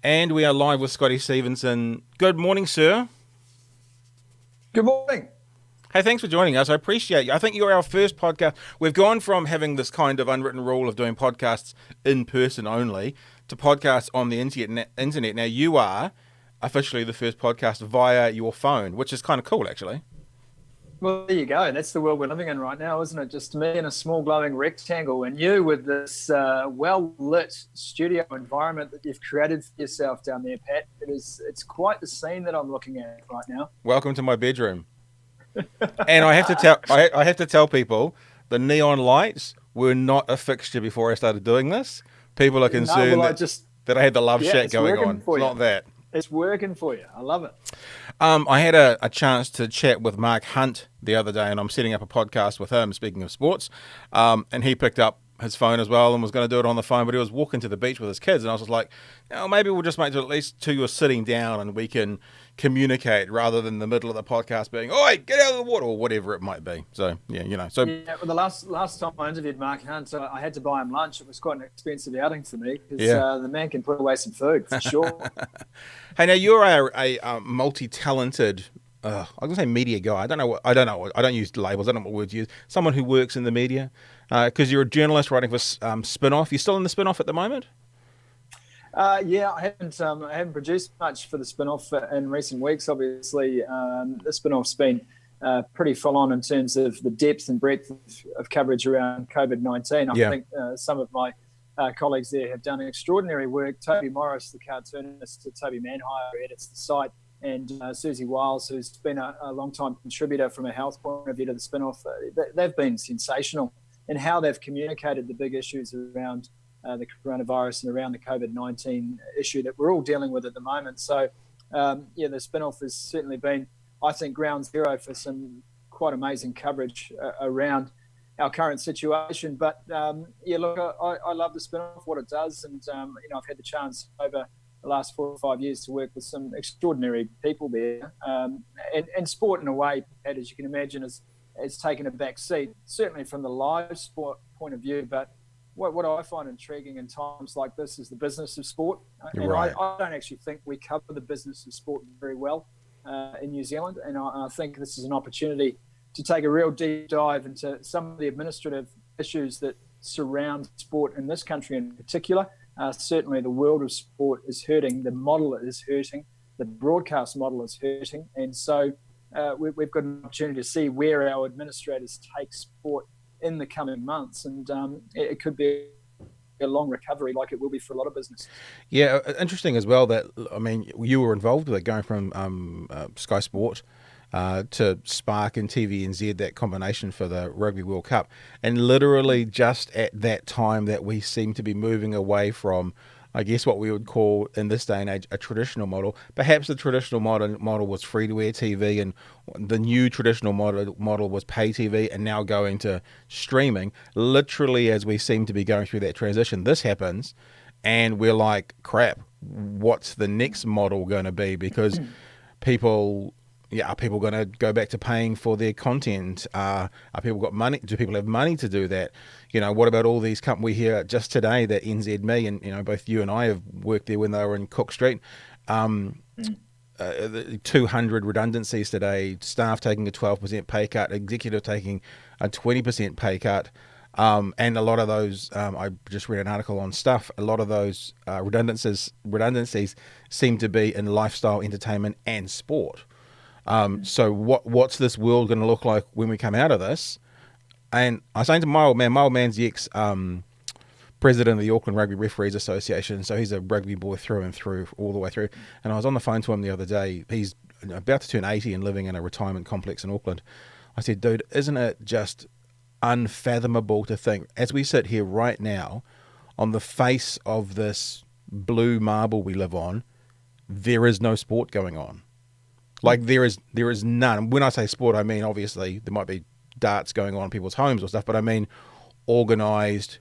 And we are live with Scotty Stevenson. Good morning, sir. Good morning. Hey, thanks for joining us. I appreciate you. I think you're our first podcast. We've gone from having this kind of unwritten rule of doing podcasts in person only to podcasts on the internet. Now, you are officially the first podcast via your phone, which is kind of cool, actually. Well, there you go. That's the world we're living in right now, isn't it? Just me in a small glowing rectangle and you with this well-lit studio environment that you've created for yourself down there, Pat. It's quite the scene that I'm looking at right now. Welcome to my bedroom. And I have to tell people the neon lights were not a fixture before I started doing this. People are concerned that I had the love shack going on. It's not that. It's working for you. I love it. I had a chance to chat with Mark Hunt the other day, and I'm setting up a podcast with him, speaking of sports, and he picked up his phone as well and was going to do it on the phone, but he was walking to the beach with his kids, and I was just like, maybe we'll just make it at least two of us sitting down and we can communicate rather than the middle of the podcast being, oi, get out of the water, or whatever it might be. So, well, the last time I interviewed Mark Hunt, I had to buy him lunch. It was quite an expensive outing for me because the man can put away some food, for sure. Hey, now you're a multi-talented, I'm gonna say media guy. I don't know. I don't use labels. I don't know what words to use. Someone who works in the media, because you're a journalist writing for Spinoff. You're still in the Spinoff at the moment? I haven't produced much for the Spinoff in recent weeks. Obviously, the Spinoff's been pretty full on in terms of the depth and breadth of coverage around COVID-19. I think some of my colleagues there have done extraordinary work. Toby Morris, the cartoonist, Toby Manhire, who edits the site, and Susie Wiles, who's been a long-time contributor from a health point of view to the Spinoff. They've been sensational in how they've communicated the big issues around the coronavirus and around the COVID-19 issue that we're all dealing with at the moment. So, the Spinoff has certainly been, I think, ground zero for some quite amazing coverage around our current situation. But, I love the Spinoff, what it does. And, I've had the chance over the last 4 or 5 years to work with some extraordinary people there. And sport, in a way, Pat, as you can imagine, has taken a back seat, certainly from the live sport point of view. But what I find intriguing in times like this is the business of sport. And right. I don't actually think we cover the business of sport very well in New Zealand. And I think this is an opportunity to take a real deep dive into some of the administrative issues that surround sport in this country in particular. Certainly the world of sport is hurting. The model is hurting. The broadcast model is hurting. And so we've got an opportunity to see where our administrators take sport in the coming months, and it could be a long recovery like it will be for a lot of businesses. Yeah, interesting as well that, you were involved with it, going from Sky Sport to Spark and TVNZ, that combination for the Rugby World Cup, and literally just at that time that we seem to be moving away from, I guess, what we would call in this day and age a traditional model. Perhaps the traditional model was free-to-air TV, and the new traditional model was pay TV, and now going to streaming. Literally, as we seem to be going through that transition, this happens, and we're like, crap, what's the next model going to be? Because people... are people going to go back to paying for their content? Are people got money? Do people have money to do that? What about all these companies? We hear just today that NZME, and both you and I have worked there when they were in Cook Street. 200 redundancies today. Staff taking a 12% pay cut. Executive taking a 20% pay cut. And a lot of those, I just read an article on Stuff. A lot of those redundancies seem to be in lifestyle, entertainment, and sport. So what's this world going to look like when we come out of this? And I was saying to my old man's the ex-president of the Auckland Rugby Referees Association, so he's a rugby boy through and through, all the way through. And I was on the phone to him the other day. He's about to turn 80 and living in a retirement complex in Auckland. I said, dude, isn't it just unfathomable to think, as we sit here right now, on the face of this blue marble we live on, there is no sport going on. Like there is none. When I say sport, I mean obviously there might be darts going on in people's homes or stuff, but I mean organised,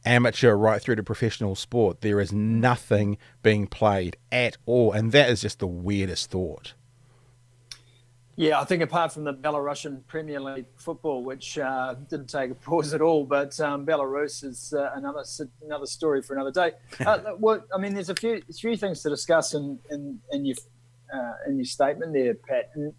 amateur right through to professional sport. There is nothing being played at all, and that is just the weirdest thought. Yeah, I think apart from the Belarusian Premier League football, which didn't take a pause at all, but Belarus is another story for another day. Well, I mean, there's a few things to discuss in your statement there, Pat. And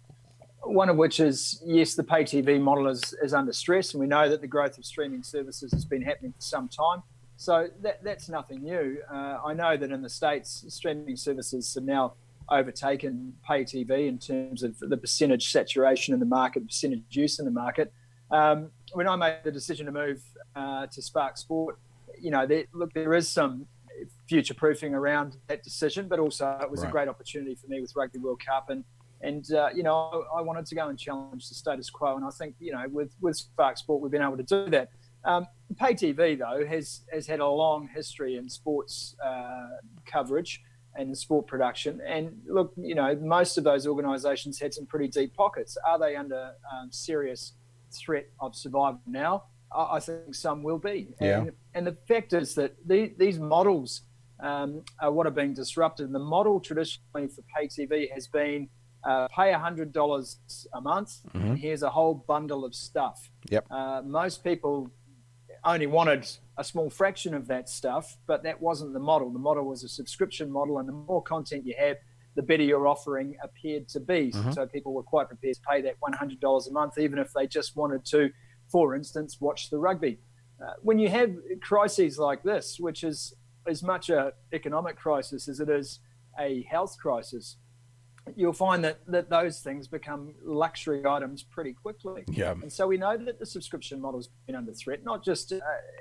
one of which is, yes, the pay TV model is under stress, and we know that the growth of streaming services has been happening for some time. So that's nothing new. I know that in the States, streaming services have now overtaken pay TV in terms of the percentage saturation in the market, percentage use in the market. When I made the decision to move to Spark Sport, there is some future proofing around that decision, but also it was a great opportunity for me with Rugby World Cup, and I wanted to go and challenge the status quo, and I think with Spark Sport we've been able to do that. Pay TV though has had a long history in sports coverage and in sport production, and look, most of those organisations had some pretty deep pockets. Are they under serious threat of survival now? I think some will be. Yeah. And the fact is that these models are what are being disrupted. And the model traditionally for pay TV has been pay $100 a month, and here's a whole bundle of stuff. Yep. Most people only wanted a small fraction of that stuff, but that wasn't the model. The model was a subscription model, and the more content you have, the better your offering appeared to be. So people were quite prepared to pay that $100 a month, even if they just wanted to, for instance, watch the rugby. When you have crises like this, which is as much an economic crisis as it is a health crisis, you'll find that those things become luxury items pretty quickly. Yeah. And so we know that the subscription model's been under threat, not just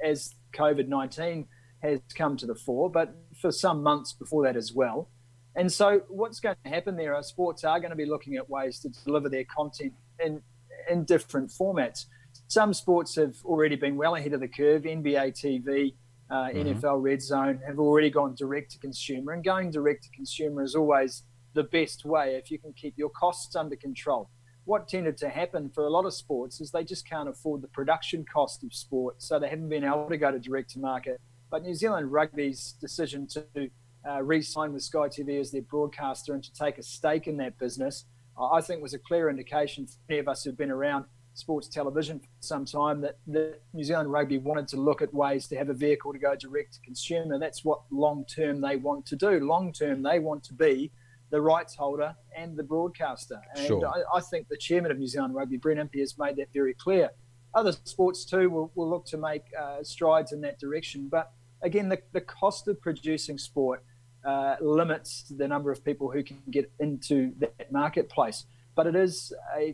as COVID-19 has come to the fore, but for some months before that as well. And so what's going to happen there are sports are going to be looking at ways to deliver their content in different formats. Some sports have already been well ahead of the curve. NBA TV, NFL Red Zone have already gone direct to consumer, and going direct to consumer is always the best way if you can keep your costs under control. What tended to happen for a lot of sports is they just can't afford the production cost of sport, so they haven't been able to go to direct to market. But New Zealand Rugby's decision to re-sign with Sky TV as their broadcaster and to take a stake in that business, I think was a clear indication for many of us who've been around sports television for some time that New Zealand Rugby wanted to look at ways to have a vehicle to go direct to consumer. That's what long-term they want to do. Long-term, they want to be the rights holder and the broadcaster. And sure. I think the chairman of New Zealand Rugby, Brent Impey, has made that very clear. Other sports too will look to make strides in that direction. But again, the cost of producing sport limits the number of people who can get into that marketplace. But it is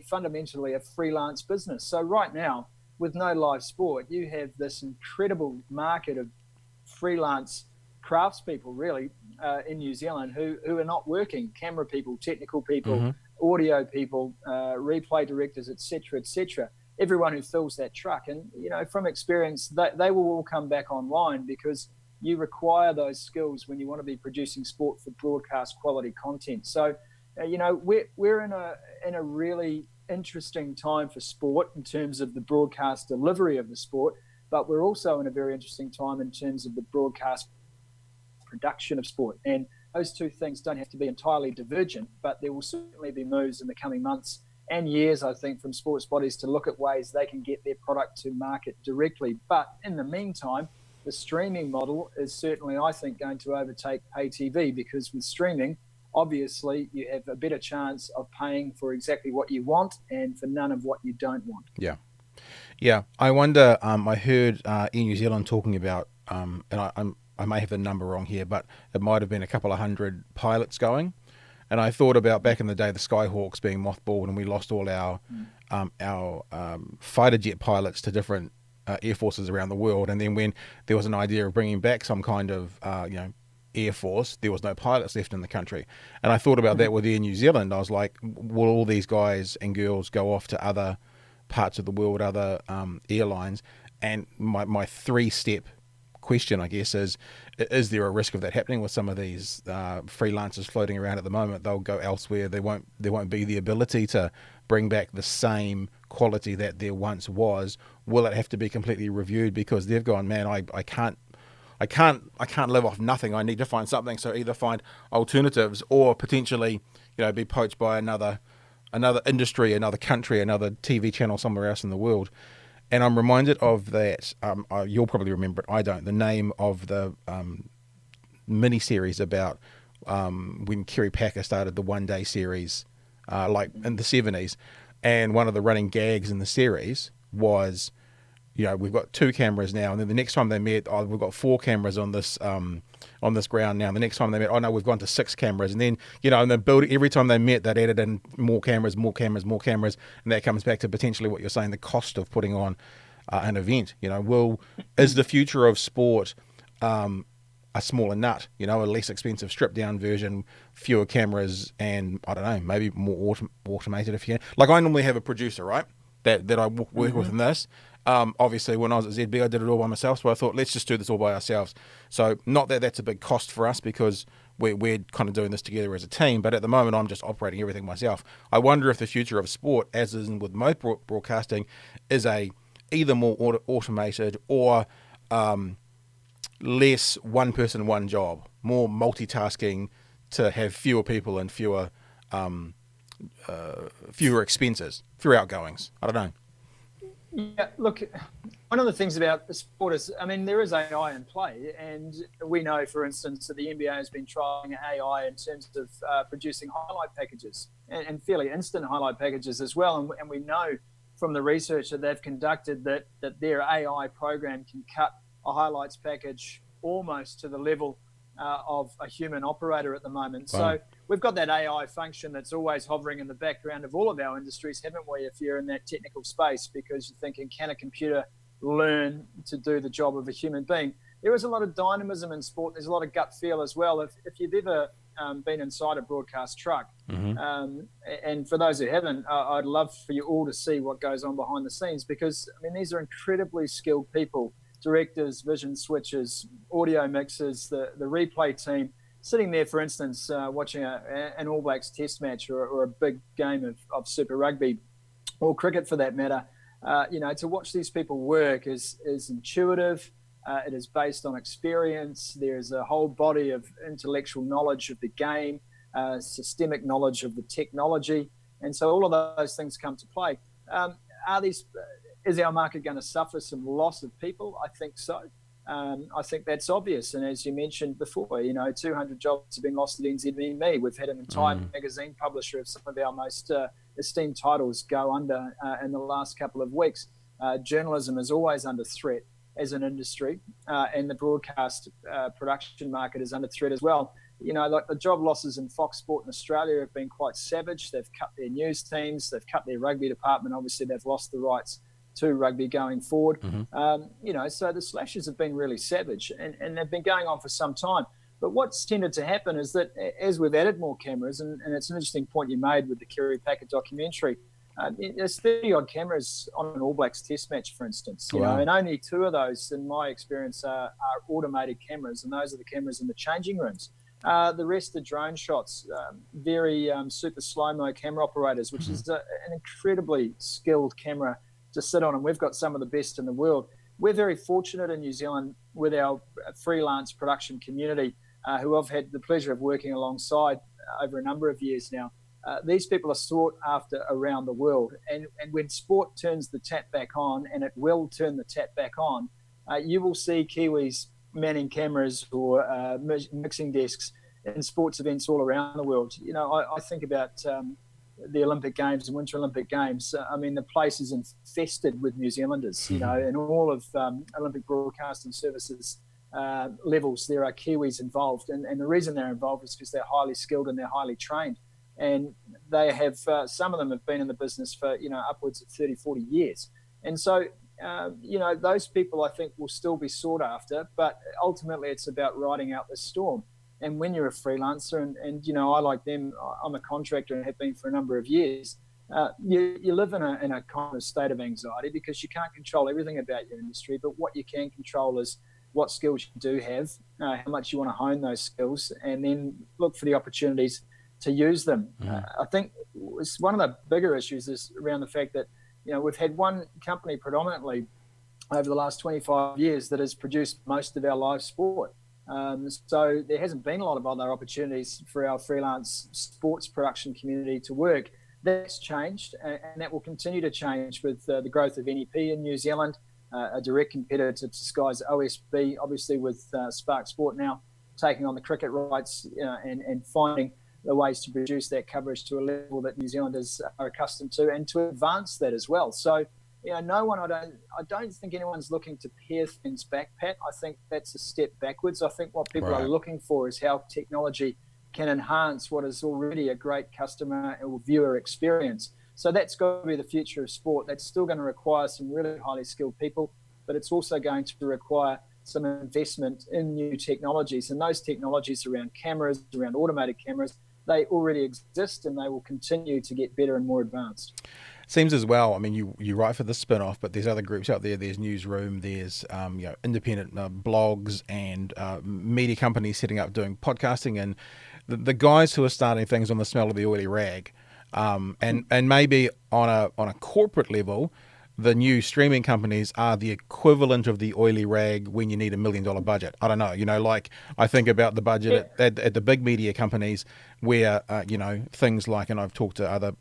fundamentally a freelance business. So right now, with no live sport, you have this incredible market of freelance craftspeople, really, in New Zealand who are not working. Camera people, technical people, audio people, replay directors, etc. Everyone who fills that truck. And, from experience, they will all come back online because you require those skills when you want to be producing sport for broadcast quality content. So, we're in a really interesting time for sport in terms of the broadcast delivery of the sport, but we're also in a very interesting time in terms of the broadcast production of sport. And those two things don't have to be entirely divergent, but there will certainly be moves in the coming months and years, I think, from sports bodies to look at ways they can get their product to market directly. But in the meantime, the streaming model is certainly, I think, going to overtake pay TV, because with streaming, obviously, you have a better chance of paying for exactly what you want and for none of what you don't want. Yeah. I wonder, I heard in New Zealand talking about, and I may have the number wrong here, but it might have been a couple of hundred pilots going. And I thought about back in the day, the Skyhawks being mothballed, and we lost all our fighter jet pilots to different air forces around the world. And then when there was an idea of bringing back some kind of, Air Force, there was no pilots left in the country. And I thought about that with Air New Zealand. I was like, will all these guys and girls go off to other parts of the world, other airlines? And my three-step question, I guess, is there a risk of that happening with some of these freelancers floating around at the moment? They'll go elsewhere. There won't be the ability to bring back the same quality that there once was. Will it have to be completely reviewed because they've gone, man, I can't live off nothing. I need to find something. So either find alternatives or potentially, be poached by another another industry, another country, another TV channel somewhere else in the world. And I'm reminded of that. You'll probably remember it. I don't. The name of the mini-series about when Kerry Packer started the one-day series, like in the 70s. And one of the running gags in the series was, we've got 2 cameras now, and then the next time they met, we've got 4 cameras on this ground now. And the next time they met, no, we've gone to 6 cameras. And then, and then every time they met, they'd added in more cameras, and that comes back to potentially what you're saying, the cost of putting on an event. Is the future of sport a smaller nut, a less expensive stripped down version, fewer cameras, and I don't know, maybe more automated if you can. Like, I normally have a producer, right, that I work with in this. Obviously, when I was at ZB, I did it all by myself, so I thought, let's just do this all by ourselves. So not that that's a big cost for us, because we're kind of doing this together as a team, but at the moment, I'm just operating everything myself. I wonder if the future of sport, as is with most broadcasting, is either more automated or less one person, one job, more multitasking to have fewer people and fewer expenses, fewer outgoings. I don't know. Yeah, look, one of the things about the sport is, there is AI in play, and we know, for instance, that the NBA has been trialing AI in terms of producing highlight packages and fairly instant highlight packages as well. And we know from the research that they've conducted that their AI program can cut a highlights package almost to the level of a human operator at the moment. Wow. So we've got that AI function that's always hovering in the background of all of our industries, haven't we, if you're in that technical space, because you're thinking, can a computer learn to do the job of a human being? There is a lot of dynamism in sport. There's a lot of gut feel as well. If you've ever been inside a broadcast truck, and for those who haven't, I'd love for you all to see what goes on behind the scenes, because these are incredibly skilled people, directors, vision switchers, audio mixers, the replay team, sitting there, for instance, watching an All Blacks test match or a big game of Super Rugby or cricket for that matter. To watch these people work is intuitive. It is based on experience. There's a whole body of intellectual knowledge of the game, systemic knowledge of the technology. And so all of those things come to play. Is our market going to suffer some loss of people? I think so. I think that's obvious. And as you mentioned before, 200 jobs have been lost at NZME. We've had an entire magazine publisher of some of our most esteemed titles go under in the last couple of weeks. Journalism is always under threat as an industry, and the broadcast production market is under threat as well. Like the job losses in Fox Sport in Australia have been quite savage. They've cut their news teams, they've cut their rugby department. Obviously, they've lost the rights to rugby going forward. So the slashes have been really savage, and they've been going on for some time. But what's tended to happen is that as we've added more cameras, and it's an interesting point you made with the Kerry Packer documentary, there's 30-odd cameras on an All Blacks test match, for instance, and only 2 of those, in my experience, are automated cameras, and those are the cameras in the changing rooms. The rest are drone shots, very super slow-mo camera operators, which is an incredibly skilled camera to sit on, and we've got some of the best in the world. We're very fortunate in New Zealand with our freelance production community, who I've had the pleasure of working alongside over a number of years now. These people are sought after around the world, and when sport turns the tap back on, and it will turn the tap back on, you will see Kiwis manning cameras or mixing desks in sports events all around the world. I think about the Olympic Games and Winter Olympic Games. The place is infested with New Zealanders, and all of Olympic Broadcasting Services levels, there are Kiwis involved. And the reason they're involved is because they're highly skilled and they're highly trained. And they have, some of them have been in the business for, upwards of 30, 40 years. And so, those people I think will still be sought after, but ultimately it's about riding out the storm. And when you're a freelancer, and I, like them, I'm a contractor and have been for a number of years, you live in a kind of state of anxiety because you can't control everything about your industry, but what you can control is what skills you do have, how much you want to hone those skills, and then look for the opportunities to use them. I think one of the bigger issues is around the fact that, we've had one company predominantly over the last 25 years that has produced most of our live sport. So there hasn't been a lot of other opportunities for our freelance sports production community to work. That's changed, and that will continue to change with the growth of NEP in New Zealand, a direct competitor to Sky's OSB, obviously with Spark Sport now taking on the cricket rights, and finding the ways to produce that coverage to a level that New Zealanders are accustomed to, and to advance that as well. So, no one, I don't think anyone's looking to pare things back, Pat. I think that's a step backwards. I think what people are looking for is how technology can enhance what is already a great customer or viewer experience. So that's got to be the future of sport. That's still going to require some really highly skilled people, but it's also going to require some investment in new technologies. And those technologies around cameras, around automated cameras, they already exist, and they will continue to get better and more advanced. Seems as well. I mean, you write for the Spinoff, but there's other groups out there. There's Newsroom. There's independent blogs and media companies setting up doing podcasting, and the guys who are starting things on the smell of the oily rag, and maybe on a corporate level, the new streaming companies are the equivalent of the oily rag when you need $1 million budget. I don't know, like I think about the budget at the big media companies where, things like, and I've talked to other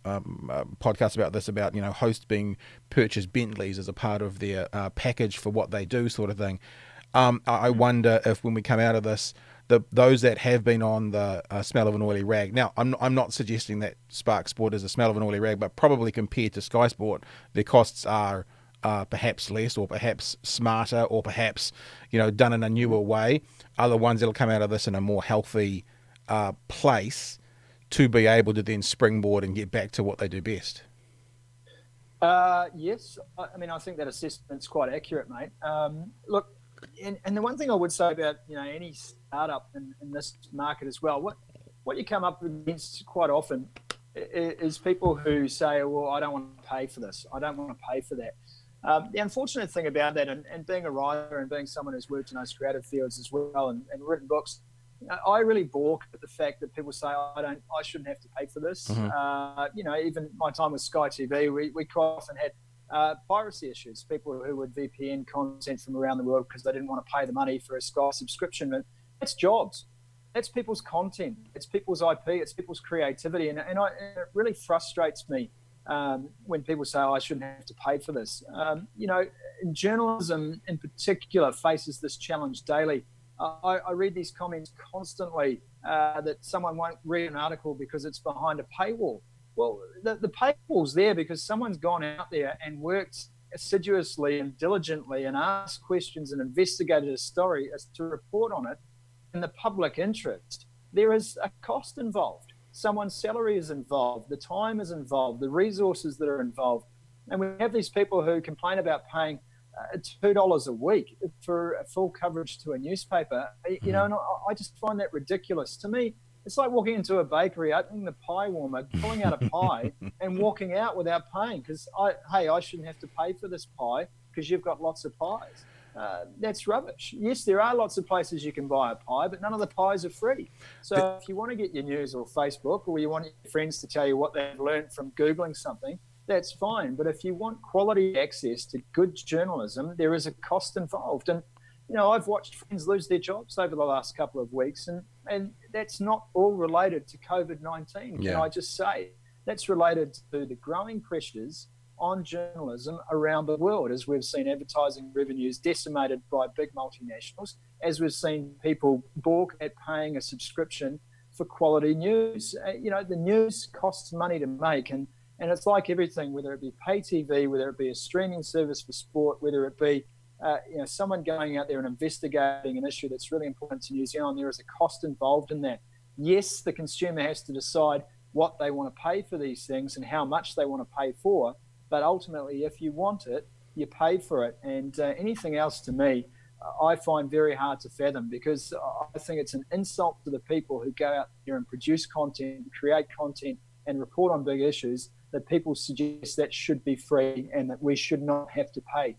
podcasts about this, about, hosts being purchased Bentleys as a part of their package for what they do, sort of thing. I wonder if when we come out of this, those that have been on the smell of an oily rag. Now, I'm not suggesting that Spark Sport is a smell of an oily rag, but probably compared to Sky Sport, their costs are perhaps less, or perhaps smarter, or perhaps done in a newer way. Are the ones that'll come out of this in a more healthy place to be able to then springboard and get back to what they do best? Yes, I mean, I think that assessment's quite accurate, mate. Look. And the one thing I would say about any startup in this market as well, what you come up against quite often is people who say, well, I don't want to pay for this, I don't want to pay for that. The unfortunate thing about that, and being a writer and being someone who's worked in those creative fields as well, and written books, I really balk at the fact that people say, I shouldn't have to pay for this. Mm-hmm. Even my time with Sky TV, we quite often had piracy issues, people who would VPN content from around the world because they didn't want to pay the money for a Sky subscription. But that's jobs, that's people's content, it's people's IP, it's people's creativity, and it really frustrates me when people say, I shouldn't have to pay for this. Journalism in particular faces this challenge daily. I read these comments constantly that someone won't read an article because it's behind a paywall. Well, the paywall's there because someone's gone out there and worked assiduously and diligently and asked questions and investigated a story as to report on it in the public interest. There is a cost involved. Someone's salary is involved. The time is involved. The resources that are involved. And we have these people who complain about paying $2 a week for full coverage to a newspaper. And I just find that ridiculous. To me, it's like walking into a bakery, opening the pie warmer, pulling out a pie, and walking out without paying because I shouldn't have to pay for this pie because you've got lots of pies. That's rubbish. Yes, there are lots of places you can buy a pie, but none of the pies are free. So if you want to get your news or Facebook, or you want your friends to tell you what they've learned from Googling something, that's fine. But if you want quality access to good journalism, there is a cost involved. And I've watched friends lose their jobs over the last couple of weeks, and that's not all related to COVID-19. Yeah. Can I just say that's related to the growing pressures on journalism around the world, as we've seen advertising revenues decimated by big multinationals, as we've seen people balk at paying a subscription for quality news. The news costs money to make, and it's like everything, whether it be pay TV, whether it be a streaming service for sport, whether it be someone going out there and investigating an issue that's really important to New Zealand, there is a cost involved in that. Yes, the consumer has to decide what they want to pay for these things and how much they want to pay for, but ultimately, if you want it, you pay for it. And anything else, to me, I find very hard to fathom, because I think it's an insult to the people who go out there and produce content, create content, and report on big issues, that people suggest that should be free and that we should not have to pay.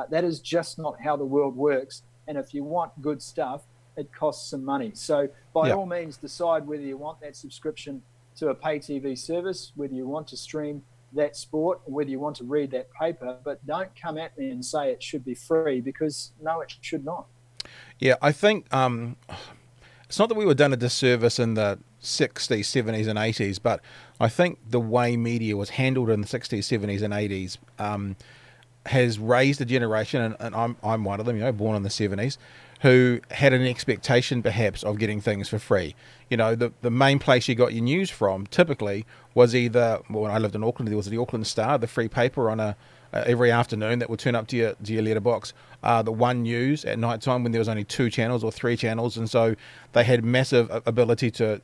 That is just not how the world works. And if you want good stuff, it costs some money. So by all means, decide whether you want that subscription to a pay TV service, whether you want to stream that sport, or whether you want to read that paper, but don't come at me and say it should be free, because no, it should not. Yeah, I think it's not that we were done a disservice in the 60s, 70s, and 80s, but I think the way media was handled in the 60s, 70s, and 80s has raised a generation, and I'm one of them, born in the 70s, who had an expectation perhaps of getting things for free. The main place you got your news from typically was either, when I lived in Auckland, there was the Auckland Star, the free paper on every afternoon that would turn up to your letterbox. The One News at night time when there was only 2 channels or 3 channels, and so they had massive ability to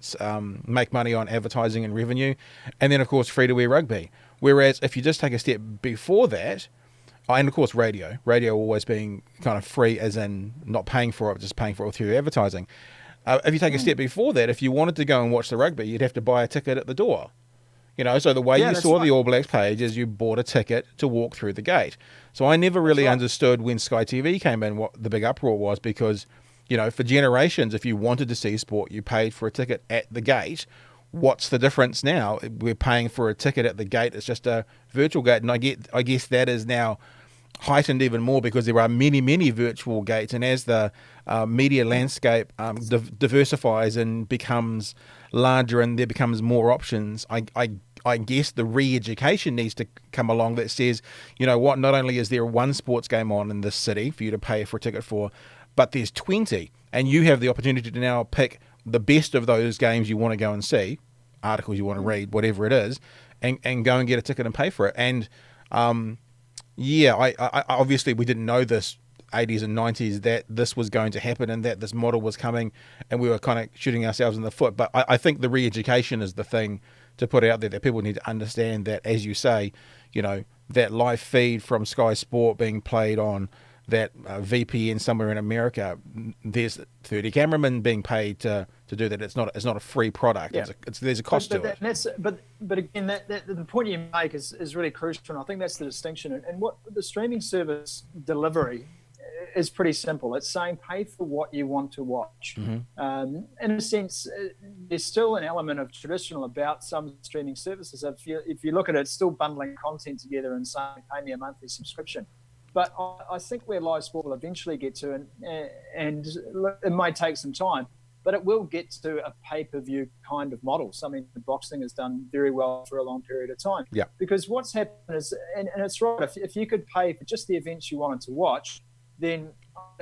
make money on advertising and revenue. And then, of course, free-to-air rugby. Whereas if you just take a step before that, and of course radio always being kind of free, as in not paying for it, just paying for it through advertising. If you take a step before that, if you wanted to go and watch the rugby, you'd have to buy a ticket at the door. So the way you saw the All Blacks page is you bought a ticket to walk through the gate. So I never really understood when Sky TV came in what the big uproar was, because, for generations, if you wanted to see sport, you paid for a ticket at the gate. What's the difference now? We're paying for a ticket at the gate. It's just a virtual gate. And I guess that is now heightened even more because there are many, many virtual gates. And as the media landscape diversifies and becomes larger and there becomes more options, I guess the re-education needs to come along that says, what, not only is there one sports game on in this city for you to pay for a ticket for, but there's 20. And you have the opportunity to now pick the best of those games you want to go and see, articles you want to read, whatever it is, and go and get a ticket and pay for it. And I obviously we didn't know this 80s and 90s that this was going to happen and that this model was coming, and we were kind of shooting ourselves in the foot. But I think the re-education is the thing to put out there, that people need to understand that, as you say, that live feed from Sky Sport being played on that VPN somewhere in America, there's 30 cameramen being paid to do that. It's not a free product. Yeah. There's a cost to it. But again, the point you make is really crucial, and I think that's the distinction. And what the streaming service delivery is pretty simple. It's saying pay for what you want to watch. Mm-hmm. In a sense, there's still an element of traditional about some streaming services. If you look at it, it's still bundling content together and saying pay me a monthly subscription. But I think where live sport will eventually get to, and it might take some time, but it will get to a pay-per-view kind of model, something that boxing has done very well for a long period of time. Yeah. Because what's happened is, and it's right, if you could pay for just the events you wanted to watch, then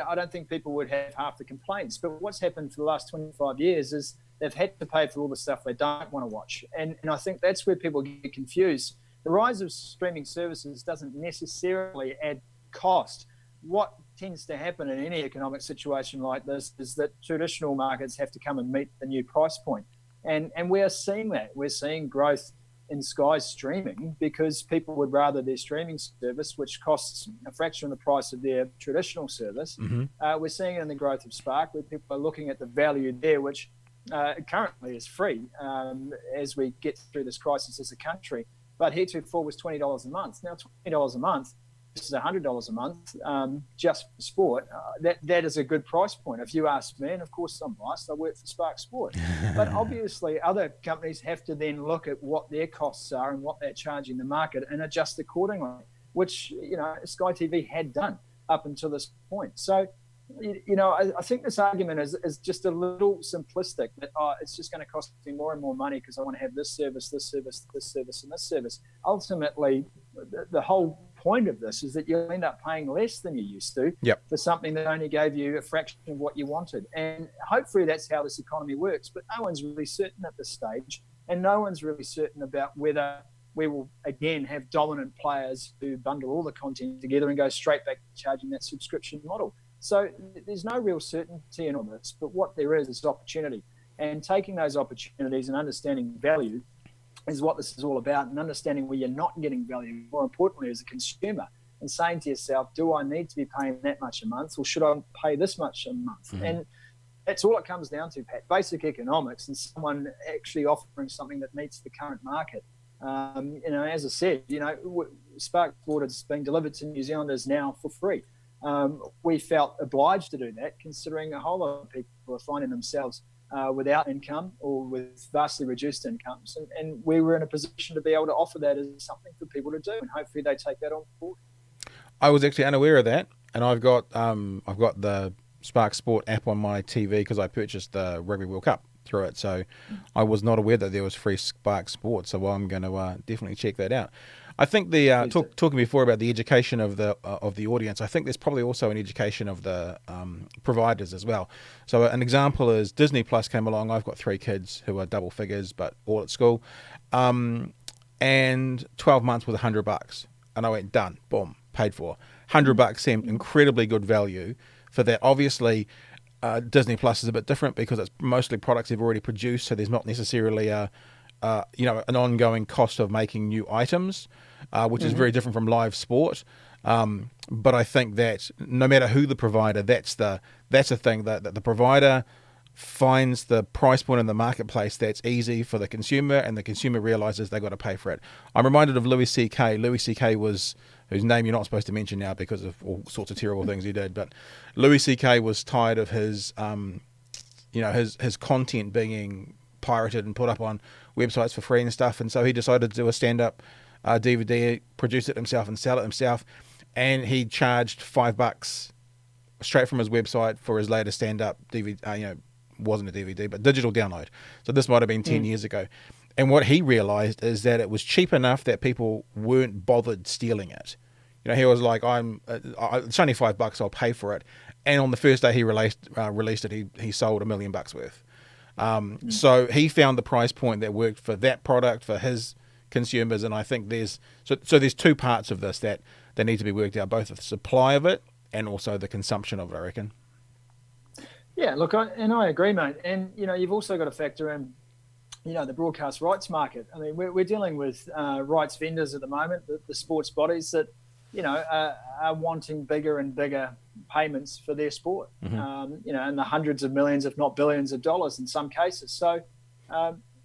I don't think people would have half the complaints. But what's happened for the last 25 years is they've had to pay for all the stuff they don't want to watch. And I think that's where people get confused. The rise of streaming services doesn't necessarily add cost. What tends to happen in any economic situation like this is that traditional markets have to come and meet the new price point. And we are seeing that. We're seeing growth in Sky streaming because people would rather their streaming service, which costs a fraction of the price of their traditional service. Mm-hmm. We're seeing it in the growth of Spark, where people are looking at the value there, which currently is free as we get through this crisis as a country. But heretofore was $20 a month. Now $20 a month, this is $100 a month just for sport. That is a good price point. If you ask me, and of course I'm biased, I work for Spark Sport. But obviously other companies have to then look at what their costs are and what they're charging the market and adjust accordingly, which, Sky TV had done up until this point. So, I think this argument is just a little simplistic, that it's just going to cost me more and more money because I want to have this service, this service, this service, and this service. Ultimately, the whole point of this is that you'll end up paying less than you used to for something that only gave you a fraction of what you wanted. And hopefully that's how this economy works. But no one's really certain at this stage, and no one's really certain about whether we will again have dominant players who bundle all the content together and go straight back to charging that subscription model. So there's no real certainty in all this, but what there is opportunity. And taking those opportunities and understanding value is what this is all about, and understanding where you're not getting value, more importantly as a consumer, and saying to yourself, do I need to be paying that much a month, or should I pay this much a month? Mm-hmm. And that's all it comes down to, Pat, basic economics, and someone actually offering something that meets the current market. As I said, Spark Sport is being delivered to New Zealanders now for free. We felt obliged to do that, considering a whole lot of people are finding themselves without income or with vastly reduced incomes, and we were in a position to be able to offer that as something for people to do, and hopefully they take that on board. I was actually unaware of that, and I've got the Spark Sport app on my TV because I purchased the Rugby World Cup through it. So I was not aware that there was free Spark Sports, so I'm going to definitely check that out. I think the talking before about the education of the audience, I think there's probably also an education of the providers as well. So an example is Disney Plus came along. I've got 3 kids who are double figures, but all at school, and 12 months was $100, and I went done, boom, paid for. $100 seemed incredibly good value for that. Obviously, Disney Plus is a bit different because it's mostly products they've already produced, so there's not necessarily an ongoing cost of making new items, which is very different from live sport. But I think that no matter who the provider, that's the thing that the provider finds the price point in the marketplace that's easy for the consumer, and the consumer realizes they've got to pay for it. I'm reminded of Louis C.K. Louis C.K. was, whose name you're not supposed to mention now because of all sorts of terrible things he did, but Louis C.K. was tired of his content being pirated and put up on websites for free and stuff, and so he decided to do a stand-up DVD, produce it himself and sell it himself, and he charged $5 straight from his website for his latest stand-up DVD. Wasn't a DVD, but digital download. So this might have been 10 years ago. And what he realized is that it was cheap enough that people weren't bothered stealing it. He was like, it's only $5, I'll pay for it. And on the first day he released it, he sold $1 million worth. So he found the price point that worked for that product, for his consumers. And I think there's 2 parts of this that need to be worked out, both the supply of it and also the consumption of it, I reckon. Yeah, look, I agree, mate. And, you've also got to factor in, the broadcast rights market. I mean, we're dealing with rights vendors at the moment, the sports bodies that, are wanting bigger and bigger payments for their sport, in the hundreds of millions, if not billions of dollars in some cases. So,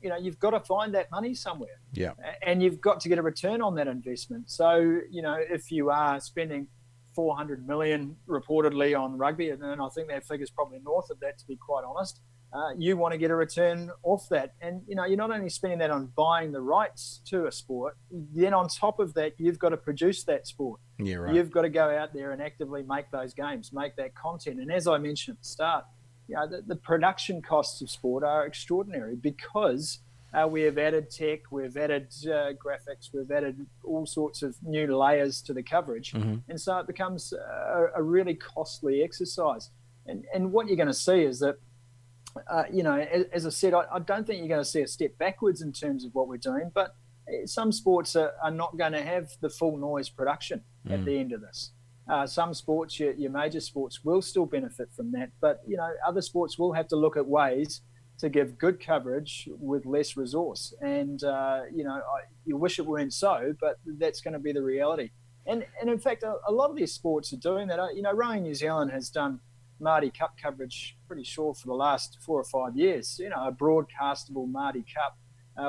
you've got to find that money somewhere. Yeah. And you've got to get a return on that investment. So, if you are spending $400 million reportedly on rugby, and I think that figure's probably north of that, to be quite honest. You want to get a return off that, and you're not only spending that on buying the rights to a sport. Then on top of that, you've got to produce that sport. Yeah, right. You've got to go out there and actively make those games, make that content. And as I mentioned at the start, the production costs of sport are extraordinary because we have added tech, we've added graphics, we've added all sorts of new layers to the coverage. And so it becomes a really costly exercise. And what you're going to see is that, as I said, I don't think you're going to see a step backwards in terms of what we're doing, but some sports are not going to have the full noise production at the end of this. Some sports, your major sports, will still benefit from that, but, other sports will have to look at ways to give good coverage with less resource. And, you wish it weren't so, but that's going to be the reality. And in fact, a lot of these sports are doing that. Rowing New Zealand has done Māori Cup coverage pretty sure for the last 4 or 5 years, a broadcastable Māori Cup,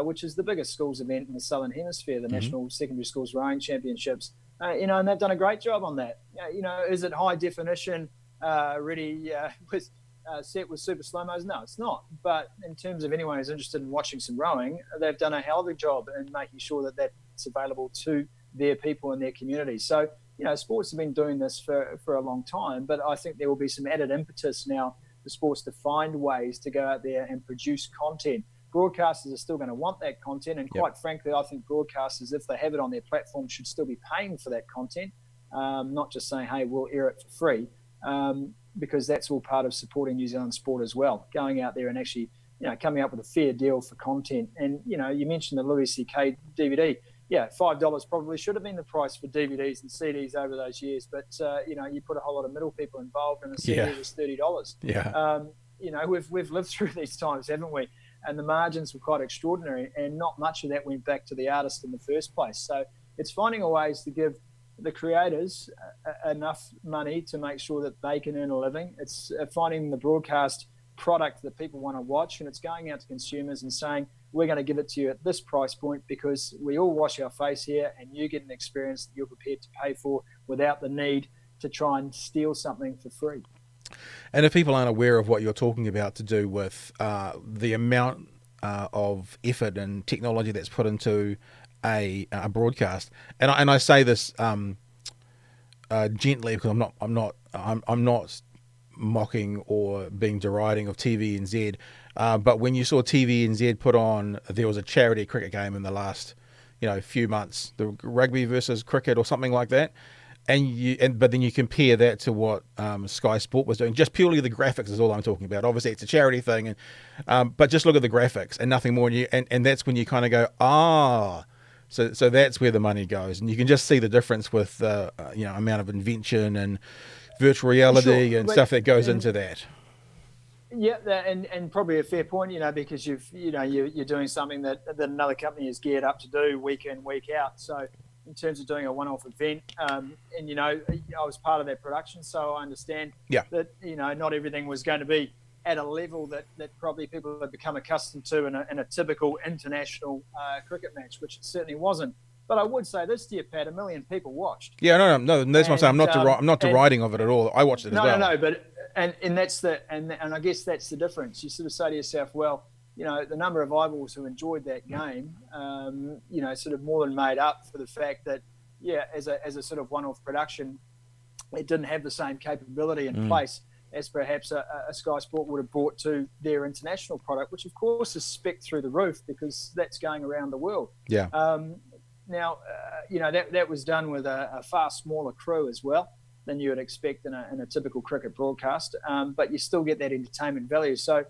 which is the biggest schools event in the Southern Hemisphere, the National Secondary Schools Rowing Championships. And they've done a great job on that. Is it high definition, really set with super slow-mos? No, it's not. But in terms of anyone who's interested in watching some rowing, they've done a hell of a job in making sure that that's available to their people in their community. So, sports have been doing this for a long time, but I think there will be some added impetus now for sports to find ways to go out there and produce content. Broadcasters are still going to want that content, and quite frankly, I think broadcasters, if they have it on their platform, should still be paying for that content, not just saying, hey, we'll air it for free, because that's all part of supporting New Zealand sport as well, going out there and actually, coming up with a fair deal for content. And, you mentioned the Louis C.K. DVD. Yeah, $5 probably should have been the price for DVDs and CDs over those years, but you put a whole lot of middle people involved, and the CD was $30. Yeah. We've lived through these times, haven't we? And the margins were quite extraordinary, and not much of that went back to the artist in the first place. So it's finding a ways to give the creators enough money to make sure that they can earn a living. It's finding the broadcast product that people want to watch, and it's going out to consumers and saying, we're going to give it to you at this price point because we all wash our face here, and you get an experience that you're prepared to pay for without the need to try and steal something for free. And if people aren't aware of what you're talking about to do with the amount of effort and technology that's put into a broadcast, and I say this gently because I'm not mocking or being deriding of TVNZ. But when you saw TVNZ put on, there was a charity cricket game in the last, few months, the rugby versus cricket or something like that. But then you compare that to what Sky Sport was doing. Just purely the graphics is all I'm talking about. Obviously, it's a charity thing, but just look at the graphics and nothing more. And that's when you kind of go, so that's where the money goes, and you can just see the difference with amount of invention and virtual reality and stuff that goes into that. Yeah, and probably a fair point, because you're doing something that another company is geared up to do week in, week out. So in terms of doing a one-off event, I was part of that production, so I understand that not everything was going to be at a level that probably people have become accustomed to in a typical international cricket match, which it certainly wasn't. But I would say this to you, Pat: 1 million people watched. Yeah, no. That's what I'm saying. I'm not deriding of it at all. I watched it as well. No. But that's and I guess that's the difference. You sort of say to yourself, well, the number of eyeballs who enjoyed that game, sort of more than made up for the fact that, as a sort of one-off production, it didn't have the same capability in place as perhaps a Sky Sport would have brought to their international product, which of course is spec'd through the roof because that's going around the world. Yeah. Now, that was done with a far smaller crew as well than you would expect in a typical cricket broadcast, but you still get that entertainment value. So,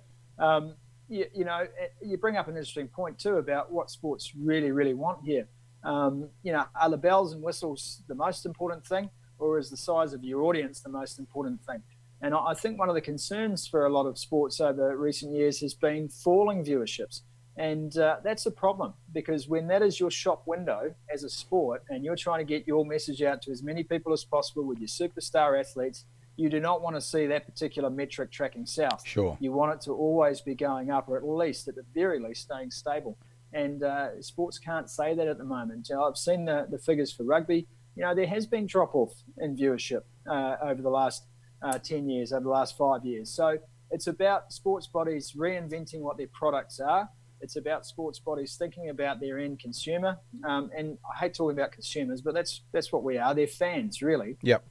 you bring up an interesting point too about what sports really, really want here. Are the bells and whistles the most important thing, or is the size of your audience the most important thing? And I think one of the concerns for a lot of sports over recent years has been falling viewerships. And that's a problem, because when that is your shop window as a sport and you're trying to get your message out to as many people as possible with your superstar athletes, you do not want to see that particular metric tracking south. Sure. You want it to always be going up, or at the very least, staying stable. And sports can't say that at the moment. I've seen the figures for rugby. There has been drop-off in viewership over the last 10 years, over the last 5 years. So it's about sports bodies reinventing what their products are. It's about sports bodies thinking about their end consumer. And I hate talking about consumers, but that's what we are. They're fans, really. Yep.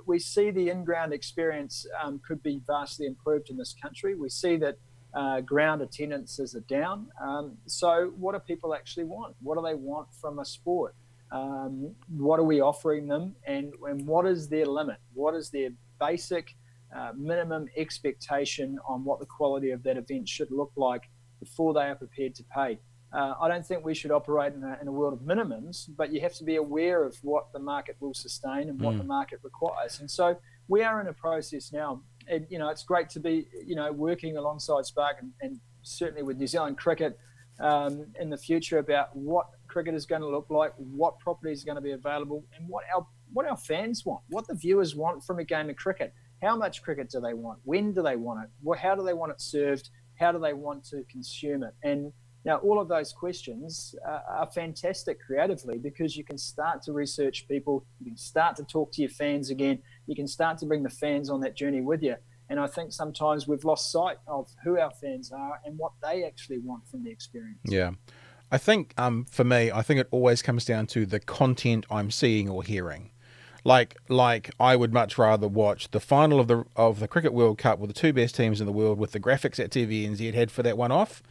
We see the in-ground experience could be vastly improved in this country. We see that ground attendances are down. So what do people actually want? What do they want from a sport? What are we offering them? And what is their limit? What is their basic minimum expectation on what the quality of that event should look like before they are prepared to pay? I don't think we should operate in a world of minimums, but you have to be aware of what the market will sustain and what the market requires. And so we are in a process now. And, it's great to be, working alongside Spark and certainly with New Zealand cricket in the future about what cricket is going to look like, what properties are going to be available, and what our fans want, what the viewers want from a game of cricket. How much cricket do they want? When do they want it? How do they want it served? How do they want to consume it? And now all of those questions are fantastic creatively, because you can start to research people, you can start to talk to your fans again, you can start to bring the fans on that journey with you. And I think sometimes we've lost sight of who our fans are and what they actually want from the experience. Yeah. I think for me, I think it always comes down to the content I'm seeing or hearing. Like I would much rather watch the final of the Cricket World Cup with the two best teams in the world with the graphics that TVNZ had for that one-off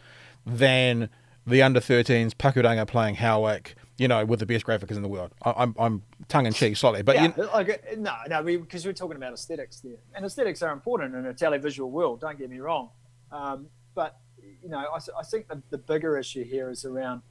than the under-13s Pakudanga playing Howick, with the best graphics in the world. I'm tongue-in-cheek slightly, but no, because we're talking about aesthetics there, and aesthetics are important in a televisual world. Don't get me wrong, but I think the bigger issue here is around,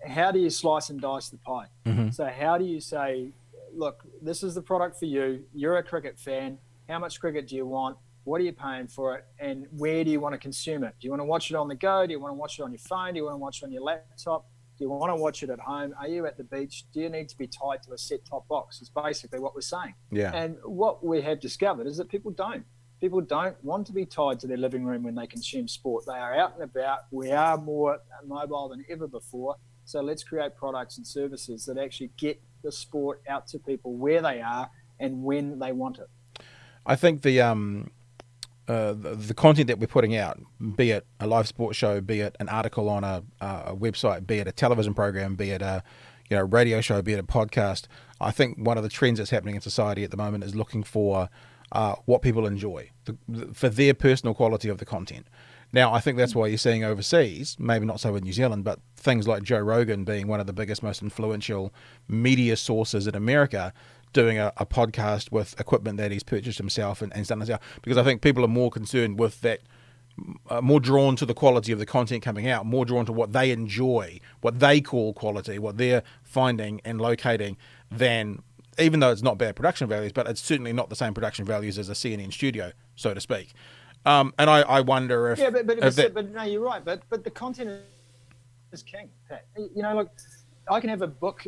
how do you slice and dice the pie? Mm-hmm. So how do you say, look, this is the product for you. You're a cricket fan. How much cricket do you want? What are you paying for it? And where do you want to consume it? Do you want to watch it on the go? Do you want to watch it on your phone? Do you want to watch it on your laptop? Do you want to watch it at home? Are you at the beach? Do you need to be tied to a set-top box? Is basically what we're saying. Yeah. And what we have discovered is that people don't. People don't want to be tied to their living room when they consume sport. They are out and about. We are more mobile than ever before. So let's create products and services that actually get the sport out to people where they are and when they want it. I think the content that we're putting out, be it a live sports show, be it an article on a website, be it a television program, be it a radio show, be it a podcast, I think one of the trends that's happening in society at the moment is looking for what people enjoy for their personal quality of the content. Now, I think that's why you're seeing overseas, maybe not so in New Zealand, but things like Joe Rogan being one of the biggest, most influential media sources in America, doing a podcast with equipment that he's purchased himself and done himself, because I think people are more concerned with that, more drawn to the quality of the content coming out, more drawn to what they enjoy, what they call quality, what they're finding and locating, than, even though it's not bad production values, but it's certainly not the same production values as a CNN studio, so to speak. And I wonder if... Yeah, but no, you're right. But the content is king, Pat. You know, look, I can have a book,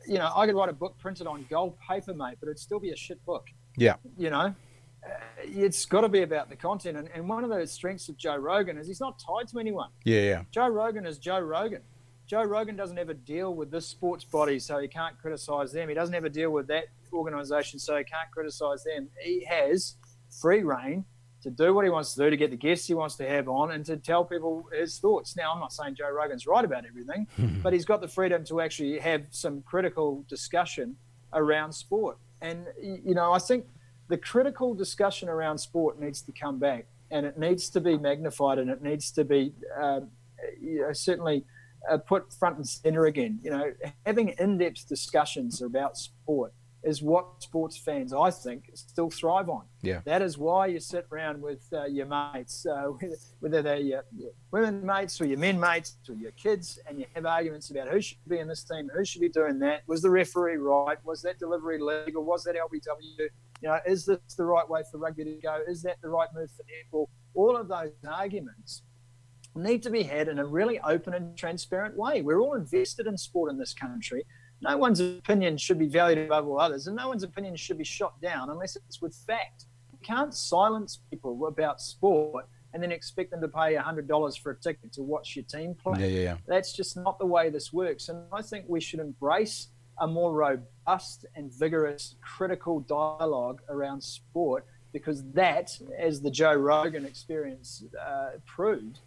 you know, I could write a book printed on gold paper, mate, but it'd still be a shit book. Yeah. You know, it's got to be about the content. And one of the strengths of Joe Rogan is he's not tied to anyone. Yeah. Joe Rogan is Joe Rogan. Joe Rogan doesn't have a deal with this sports body, so he can't criticize them. He doesn't have a deal with that organization, so he can't criticize them. He has free reign to do what he wants to do, to get the guests he wants to have on, and to tell people his thoughts. Now, I'm not saying Joe Rogan's right about everything, but he's got the freedom to actually have some critical discussion around sport. And, you know, I think the critical discussion around sport needs to come back, and it needs to be magnified, and it needs to be certainly put front and center again. You know, having in-depth discussions about sport is what sports fans, I think, still thrive on. Yeah. That is why you sit around with your mates, whether they're your women mates or your men mates or your kids, and you have arguments about who should be in this team, who should be doing that. Was the referee right? Was that delivery legal? Was that LBW? You know, is this the right way for rugby to go? Is that the right move for netball? All of those arguments need to be had in a really open and transparent way. We're all invested in sport in this country. No one's opinion should be valued above all others, and no one's opinion should be shot down unless it's with fact. You can't silence people about sport and then expect them to pay $100 for a ticket to watch your team play. Yeah. That's just not the way this works. And I think we should embrace a more robust and vigorous critical dialogue around sport, because that, as the Joe Rogan experience proved,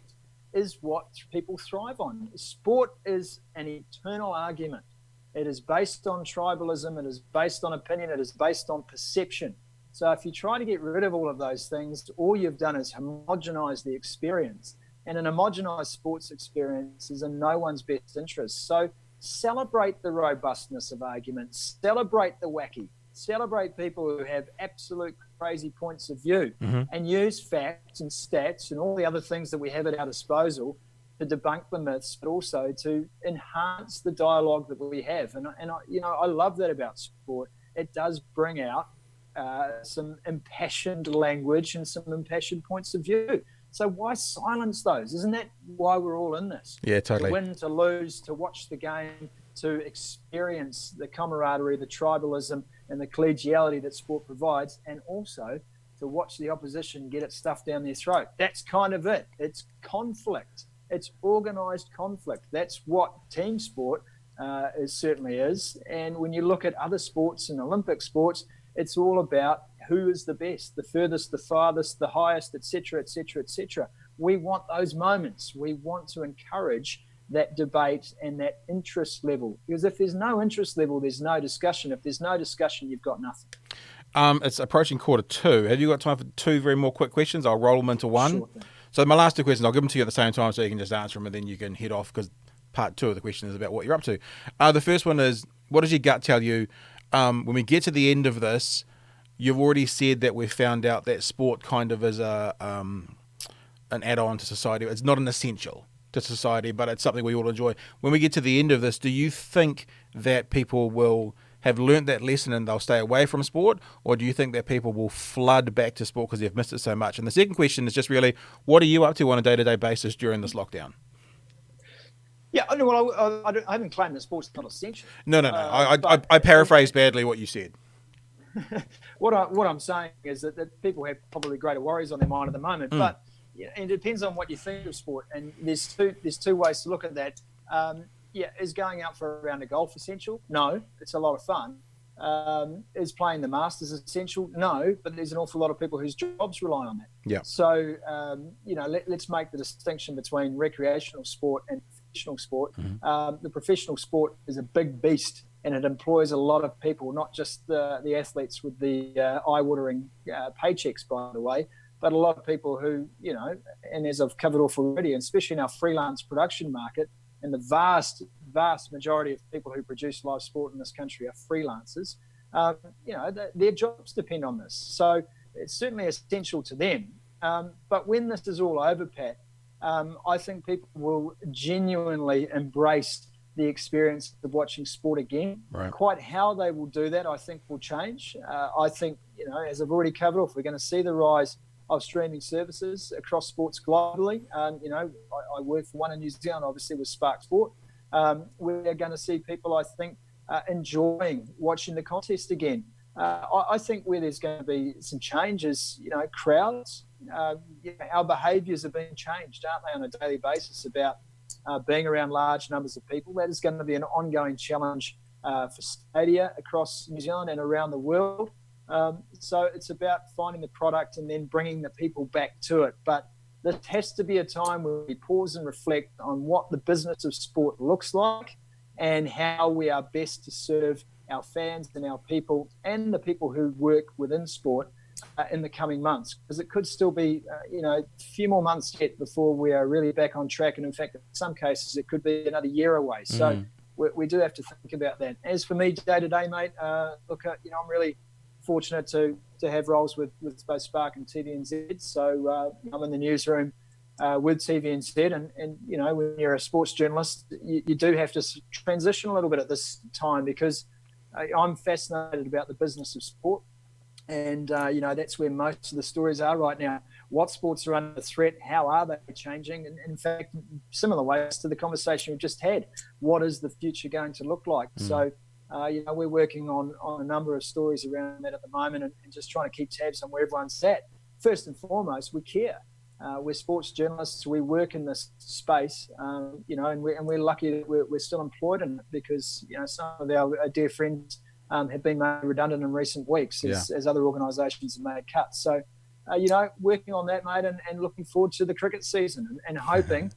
is what people thrive on. Sport is an eternal argument. It is based on tribalism. It is based on opinion. It is based on perception. So if you try to get rid of all of those things, all you've done is homogenize the experience. And an homogenized sports experience is in no one's best interest. So celebrate the robustness of arguments. Celebrate the wacky. Celebrate people who have absolute crazy points of view, and use facts and stats and all the other things that we have at our disposal to debunk the myths, but also to enhance the dialogue that we have. And I love that about sport. It does bring out some impassioned language and some impassioned points of view. So why silence those? Isn't that why we're all in this? Yeah, totally. To win, to lose, to watch the game, to experience the camaraderie, the tribalism, and the collegiality that sport provides, and also to watch the opposition get its stuff down their throat. That's kind of it. It's conflict. It's organised conflict. That's what team sport certainly is. And when you look at other sports and Olympic sports, it's all about who is the best, the furthest, the farthest, the highest, etc., etc., etc. We want those moments. We want to encourage that debate and that interest level, because if there's no interest level, there's no discussion. If there's no discussion, you've got nothing. It's approaching 1:45. Have you got time for two very more quick questions? I'll roll them into one. Sure thing. So my last two questions, I'll give them to you at the same time so you can just answer them, and then you can head off, because part two of the question is about what you're up to. The first one is, what does your gut tell you when we get to the end of this? You've already said that we've found out that sport kind of is an add-on to society. It's not an essential to society, but it's something we all enjoy. When we get to the end of this, do you think that people will have learnt that lesson and they'll stay away from sport, or do you think that people will flood back to sport because they've missed it so much? And the second question is just really, what are you up to on a day-to-day basis during this lockdown? Yeah, well, I haven't claimed that sport's not essential. No. I paraphrased badly what you said. What I'm saying is that people have probably greater worries on their mind at the moment, but it depends on what you think of sport. And there's two ways to look at that. Is going out for a round of golf essential? No, it's a lot of fun. Is playing the Masters essential? No, but there's an awful lot of people whose jobs rely on that. Yeah. So, let's make the distinction between recreational sport and professional sport. The professional sport is a big beast. and it employs a lot of people, not just the athletes with the eye-watering paychecks, by the way, but a lot of people who, and as I've covered off already, and especially in our freelance production market, and the vast majority of people who produce live sport in this country are freelancers. Their jobs depend on this. So it's certainly essential to them. But when this is all over, Pat, I think people will genuinely embrace the experience of watching sport again. Right. Quite how they will do that, I think, will change. I think, as I've already covered off, we're going to see the rise of streaming services across sports globally. I work for one in New Zealand, obviously, with Spark Sport. We're going to see people, I think, enjoying watching the contest again. I think where there's going to be some changes, crowds, our behaviours are being changed, aren't they, on a daily basis about being around large numbers of people. That is going to be an ongoing challenge for stadia across New Zealand and around the world. So it's about finding the product and then bringing the people back to it. But this has to be a time where we pause and reflect on what the business of sport looks like and how we are best to serve our fans and our people and the people who work within sport in the coming months, because it could still be a few more months yet before we are really back on track, and in fact in some cases it could be another year away. So we do have to think about that. As for me day to day, mate, look, I'm really fortunate to have roles with both Spark and TVNZ. So I'm in the newsroom with TVNZ, and when you're a sports journalist, you do have to transition a little bit at this time, because I'm fascinated about the business of sport. And, that's where most of the stories are right now. What sports are under threat? How are they changing? And in fact, similar ways to the conversation we've just had, what is the future going to look like? So, we're working on a number of stories around that at the moment, and just trying to keep tabs on where everyone's at. First and foremost, we care. We're sports journalists. We work in this space, and we're lucky that we're still employed in it, because, some of our dear friends have been made redundant in recent weeks as other organisations have made cuts. So, working on that, mate, and looking forward to the cricket season, and hoping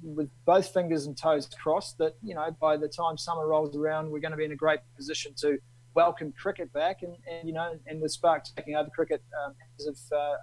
with both fingers and toes crossed that, by the time summer rolls around, we're going to be in a great position to welcome cricket back. And with Spark taking over cricket as of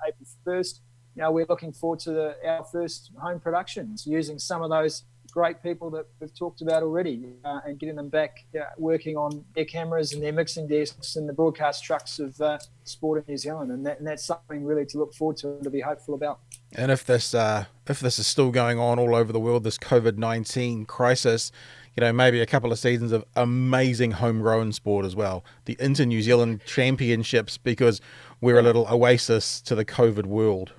April 1st, we're looking forward to our first home productions, using some of those great people that we've talked about already, and getting them back working on their cameras and their mixing desks and the broadcast trucks of sport in New Zealand. And that's something really to look forward to and to be hopeful about. And if this is still going on all over the world, this COVID-19 crisis, maybe a couple of seasons of amazing homegrown sport as well. The Inter-New Zealand Championships, because we're a little oasis to the COVID world.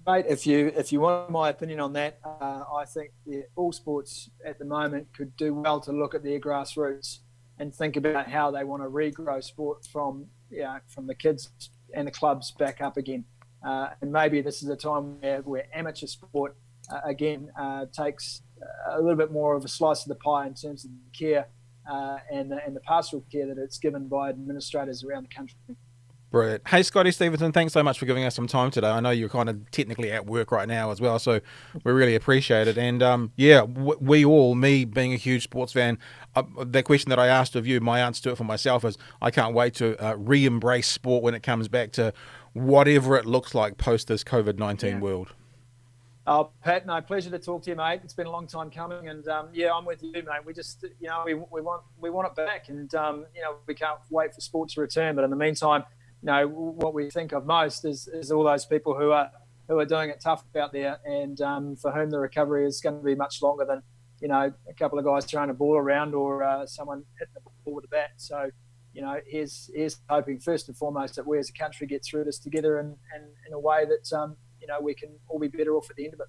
Mate, if you want my opinion on that, I think all sports at the moment could do well to look at their grassroots and think about how they want to regrow sport from the kids and the clubs back up again. And maybe this is a time where amateur sport again takes a little bit more of a slice of the pie in terms of the care and the pastoral care that it's given by administrators around the country. Brilliant. Hey, Scotty Stevenson, thanks so much for giving us some time today. I know you're kind of technically at work right now as well, so we really appreciate it. And we all, me being a huge sports fan, that question that I asked of you, my answer to it for myself is I can't wait to re-embrace sport when it comes back to whatever it looks like post this COVID-19 world. Oh, Pat, no, pleasure to talk to you, mate. It's been a long time coming, and I'm with you, mate. We just, we want it back, and we can't wait for sport to return. But in the meantime, what we think of most is all those people who are doing it tough out there, and for whom the recovery is going to be much longer than a couple of guys throwing a ball around or someone hitting the ball with a bat. So here's hoping first and foremost that we as a country get through this together and in a way that we can all be better off at the end of it.